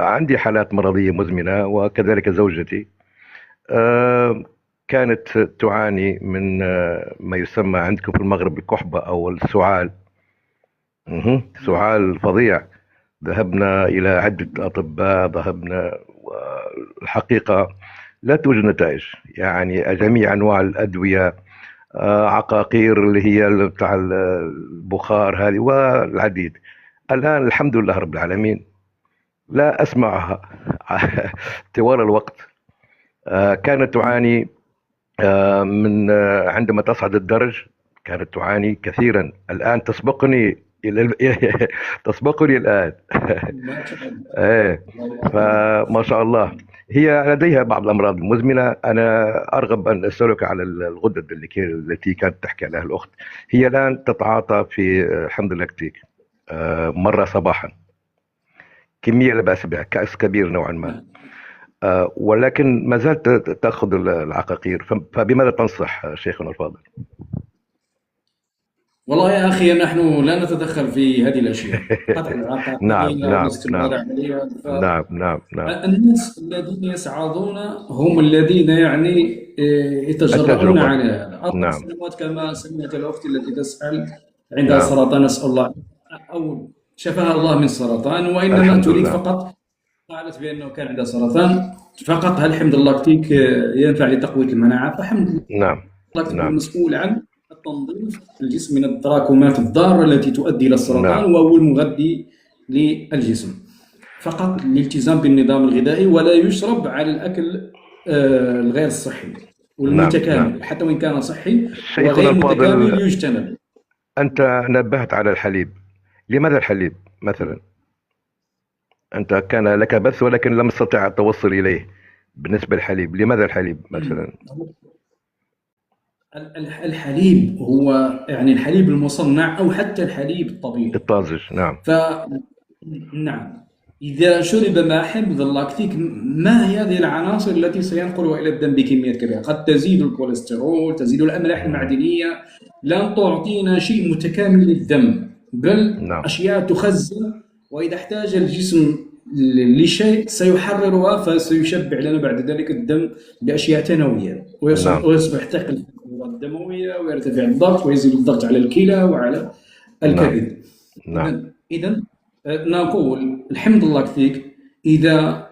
عندي حالات مرضية مزمنة وكذلك زوجتي. آه، كانت تعاني من ما يسمى عندكم في المغرب الكحبة أو السعال. سعال فظيع. ذهبنا إلى عدة أطباء، ذهبنا والحقيقة لا توجد نتائج، يعني جميع أنواع الأدوية، عقاقير اللي هي بتاع البخار هذه والعديد. الآن الحمد لله رب العالمين لا أسمعها طوال الوقت. كانت تعاني من عندما تصعد الدرج، كانت تعاني كثيرا. الآن تسبقني تسبقني الآن. ما شاء الله. ايه. الله أكبر. فما شاء الله. هي لديها بعض الأمراض المزمنة. أنا أرغب أن أسألك على الغدد التي كانت تحكي عليها الأخت. هي الآن تتعاطى في حمض اللاكتيك مرة صباحا، كمية لا بأس بها، كأس كبير نوعا ما. نعم. ولكن ما زالت تأخذ العقاقير. فبماذا تنصح شيخنا الفاضل؟ والله يا أخي، نحن لا نتدخل في هذه الأشياء، قطع نعم العقاقير أو نعم الاستمرار نعم عليها. نعم نعم نعم. فالناس الذين يسعدون هم الذين يعني يتجرؤون التجربة. على هذا. 4 نعم سنوات كما سمعت الأخت التي تسأل عندها نعم. سرطان، نسأل الله أو شفاها الله من سرطان، وإنما الحمد تريد لله. فقط، قالت بأنه كان عندها سرطان فقط. هل حمض اللاكتيك ينفع لتقوية المناعة؟ فحمض نعم اللاكتيك هو نعم مسؤول عن التنظيف الجسم من التراكمات الضارة التي تؤدي إلى نعم السرطان، وهو المغذي للجسم. فقط الالتزام بالنظام الغذائي، ولا يشرب على الأكل الغير الصحي نعم نعم. والمتكامل. حتى وإن كان صحي شيخنا وغير الفاضل، متكامل يجتنب. أنت نبهت على الحليب. لماذا الحليب مثلا؟ أنت كان لك بث ولكن لم تستطع التوصل إليه. بالنسبة للحليب، لماذا الحليب مثلا؟ الحليب هو يعني الحليب المصنع أو حتى الحليب الطبيعي. الطازج. نعم نعم، إذا شرب مع حمض اللاكتيك، ما هي هذه العناصر التي سينقلها إلى الدم بكميات كبيرة؟ قد تزيد الكوليسترول، تزيد الأملاح المعدنية، لن تعطينا شيء متكامل للدم، بل نعم أشياء تخزن، وإذا احتاج الجسم لشيء سيحررها، فسيشبع لنا بعد ذلك الدم بأشياء تنوية، نعم ويصبح ثقل في الدورة الدموية، ويرتفع الضغط، ويزيد الضغط على الكلى وعلى نعم الكبد. نعم إذا نقول الحمض اللاكتيك، إذا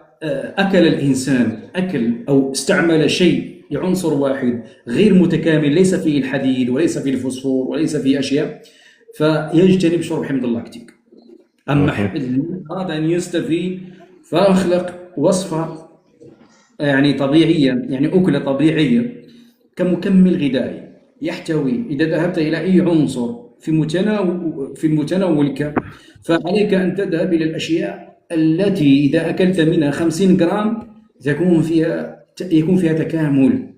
أكل الإنسان أكل أو استعمل شيء لعنصر واحد غير متكامل، ليس فيه الحديد وليس فيه الفوسفور وليس فيه أشياء، فيجتنب شرب حمض اللاكتيك. أما مهم. اللي أراد أن يستفيد فأخلق وصفة يعني طبيعية، يعني أكلة طبيعية كمكمل غذائي يحتوي. إذا ذهبت إلى أي عنصر في متناولك، فعليك أن تذهب إلى الأشياء التي إذا أكلت منها 50 جرام يكون فيها نعم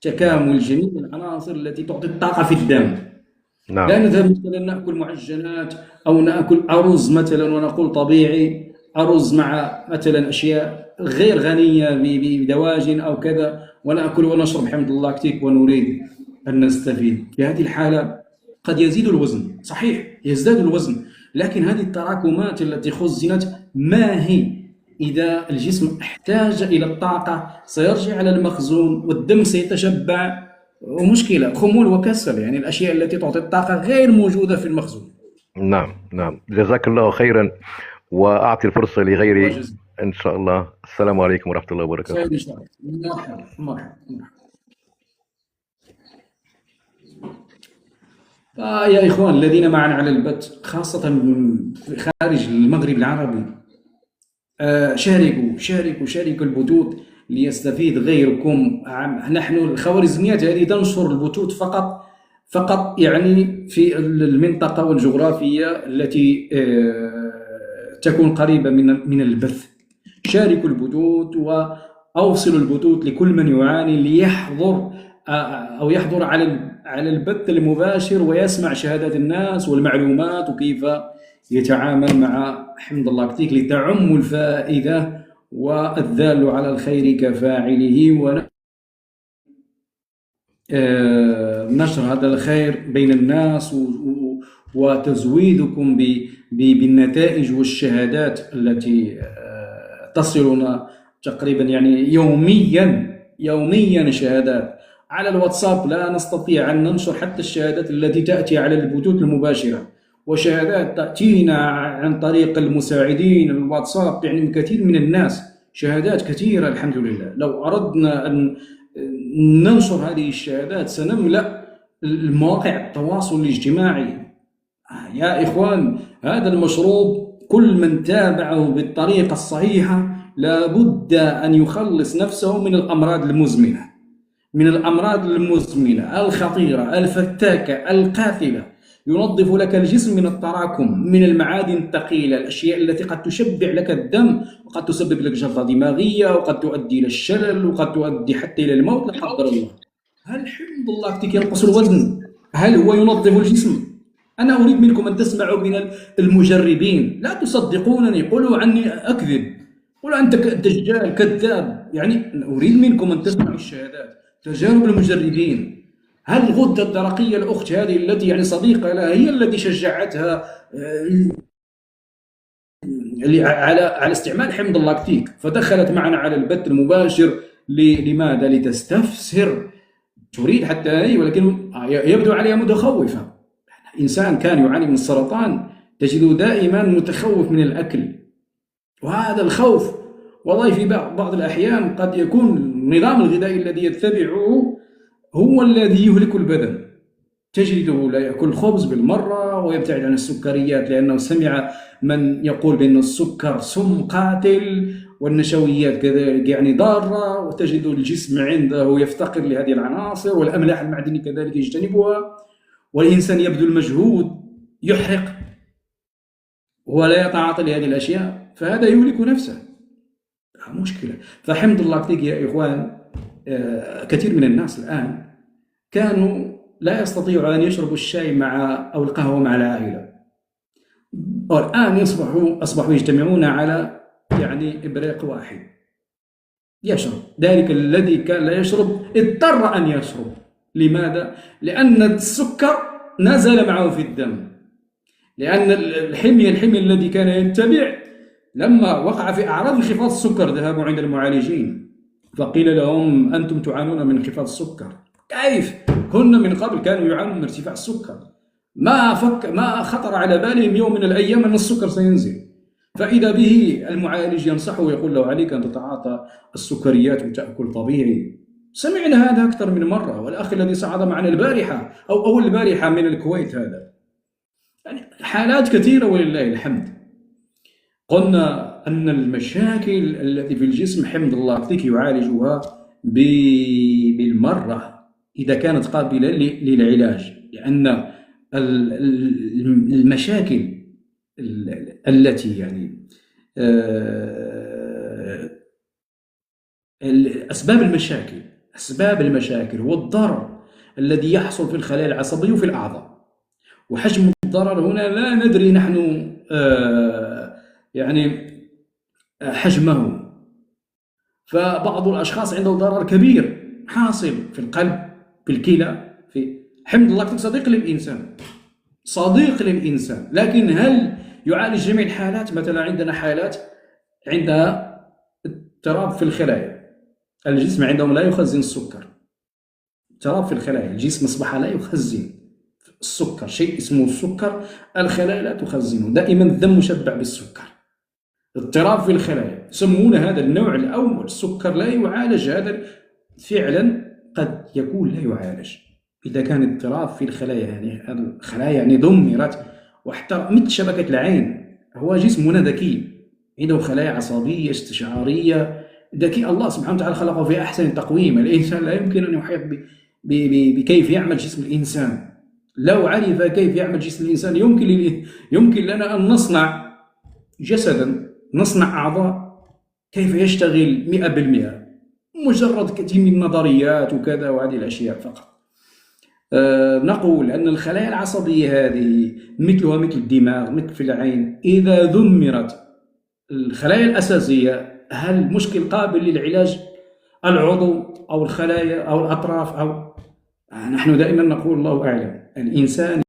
تكامل جميع العناصر التي تعطي الطاقة في الدم. لا نعم نذهب مثلا نأكل معجنات أو نأكل أرز مثلا ونقول طبيعي، أرز مع مثلا أشياء غير غنية بدواجن أو كذا، ونأكل ونشرب حمض اللاكتيك ونريد أن نستفيد. في هذه الحالة قد يزيد الوزن، صحيح يزداد الوزن، لكن هذه التراكمات التي خزنت ما هي؟ إذا الجسم احتاج إلى الطاقة سيرجع على المخزون والدم سيتشبع، ومشكلة خمول وكسل، يعني الأشياء التي تعطي الطاقة غير موجودة في المخزون. نعم نعم. جزاك الله خيرا، وأعطي الفرصة الله لغيري جزاك إن شاء الله. السلام عليكم ورحمة الله وبركاته. خير إن شاء الله. مرحبا مرحبا مرحبا. يا إخوان الذين معنا على البث، خاصة خارج المغرب العربي، شاركوا البثوث ليستفيد غيركم. نحن الخوارزميات هذه تنشر البثوث فقط يعني في المنطقة والجغرافية التي تكون قريبة من البث. شاركوا البثوث وأوصلوا البثوث لكل من يعاني، ليحضر أو يحضر على البث المباشر ويسمع شهادات الناس والمعلومات وكيف يتعامل مع حمض اللاكتيك، لتعم الفائدة والدال على الخير كفاعله، ونشر هذا الخير بين الناس، وتزويدكم بالنتائج والشهادات التي تصلنا تقريبا يعني يوميا شهادات على الواتساب. لا نستطيع أن ننشر حتى الشهادات التي تأتي على البثوث المباشرة، وشهادات تأتينا عن طريق المساعدين الواتساب يعني من كثير من الناس، شهادات كثيرة الحمد لله. لو أردنا أن ننشر هذه الشهادات سنملأ المواقع التواصل الاجتماعي. يا إخوان، هذا المشروب كل من تابعه بالطريقة الصحيحة لابد أن يخلص نفسه من الأمراض المزمنة الخطيرة الفتاكة القاتلة. ينظف لك الجسم من التراكم، من المعادن الثقيلة، الأشياء التي قد تشبع لك الدم وقد تسبب لك جلطة دماغية وقد تؤدي إلى الشلل وقد تؤدي حتى إلى الموت لا قدر الله. هل حمض اللاكتيك ينقص الوزن؟ هل هو ينظف الجسم؟ أنا أريد منكم أن تسمعوا من المجربين، لا تصدقونني، قولوا عني أكذب، قولوا أنت دجال كذاب. يعني أريد منكم أن تسمعوا الشهادات، تجارب المجربين. هل الغدة الدرقية الأخت هذه التي يعني صديقة لها هي التي شجعتها على استعمال حمض اللاكتيك فدخلت معنا على البث المباشر؟ لماذا؟ لتستفسر، تريد حتى هي، ولكن يبدو عليها متخوفة. إنسان كان يعاني من السرطان تجده دائما متخوف من الأكل، وهذا الخوف والله في بعض الأحيان قد يكون النظام الغذائي الذي يتبعه هو الذي يهلك البدن. تجده لا يأكل خبز بالمرة ويبتعد عن السكريات لأنه سمع من يقول بأن السكر سم قاتل والنشويات كذلك يعني ضارة، وتجد الجسم عنده يفتقر لهذه العناصر، والأملاح المعدنية كذلك يجتنبها، والإنسان يبذل مجهود يحرق ولا يتعاطى لهذه الأشياء، فهذا يهلك نفسه. مشكلة. فحمض اللاكتيك يا إخوان، كثير من الناس الآن كانوا لا يستطيعوا أن يشربوا الشاي أو القهوة مع العائلة، والآن أصبحوا يجتمعون على يعني إبريق واحد يشرب. ذلك الذي كان لا يشرب اضطر أن يشرب. لماذا؟ لأن السكر نزل معه في الدم، لأن الحمي الذي كان يتبع لما وقع في أعراض انخفاض السكر ذهبوا عند المعالجين فقيل لهم أنتم تعانون من انخفاض السكر. كيف؟ كنا من قبل كانوا يعانون من ارتفاع السكر، ما خطر على بالهم يوم من الأيام أن السكر سينزل. فإذا به المعالج ينصحه ويقول له عليك أن تتعاطى السكريات وتأكل طبيعي. سمعنا هذا أكثر من مرة. والأخ الذي صعد معنا البارحة أو أول البارحة من الكويت، هذا يعني حالات كثيرة ولله الحمد. قلنا أن المشاكل التي في الجسم حمض اللاكتيك يعالجها بالمرة إذا كانت قابلة للعلاج، لأن المشاكل التي يعني أسباب المشاكل والضرر الذي يحصل في الخلايا العصبية وفي الأعضاء، وحجم الضرر هنا لا ندري نحن يعني حجمه. فبعض الأشخاص عنده ضرر كبير حاصل في القلب، في الكلى، في حمض اللاكتيك صديق للإنسان. لكن هل يعالج جميع الحالات؟ مثلا عندنا حالات عندها اضطراب في الخلايا، الجسم عندهم لا يخزن السكر، اضطراب في الخلايا، الجسم أصبح لا يخزن السكر، شيء اسمه السكر الخلايا لا تخزنه، دائما الدم مشبع بالسكر. اضطراب في الخلايا يسمون هذا النوع الأول السكر لا يعالج. هذا فعلا قد يكون لا يعالج إذا كان اضطراب في الخلايا، يعني الخلايا يعني دمرت واحترقت مثل شبكة العين. هو جسمنا ذكي، عنده خلايا عصبية استشعارية، ذكي. الله سبحانه وتعالى خلقه في أحسن تقويم. الإنسان لا يمكن أن يحيط بكيف يعمل جسم الإنسان. لو عرف كيف يعمل جسم الإنسان يمكن لنا أن نصنع جسدا، نصنع أعضاء كيف يشتغل 100%، مجرد كثير من النظريات وكذا وهذه الأشياء فقط. نقول أن الخلايا العصبية هذه مثلها مثل الدماغ، مثل في العين، إذا دمرت الخلايا الأساسية هل المشكل قابل للعلاج؟ العضو أو الخلايا أو الأطراف نحن دائما نقول الله أعلم. الإنسان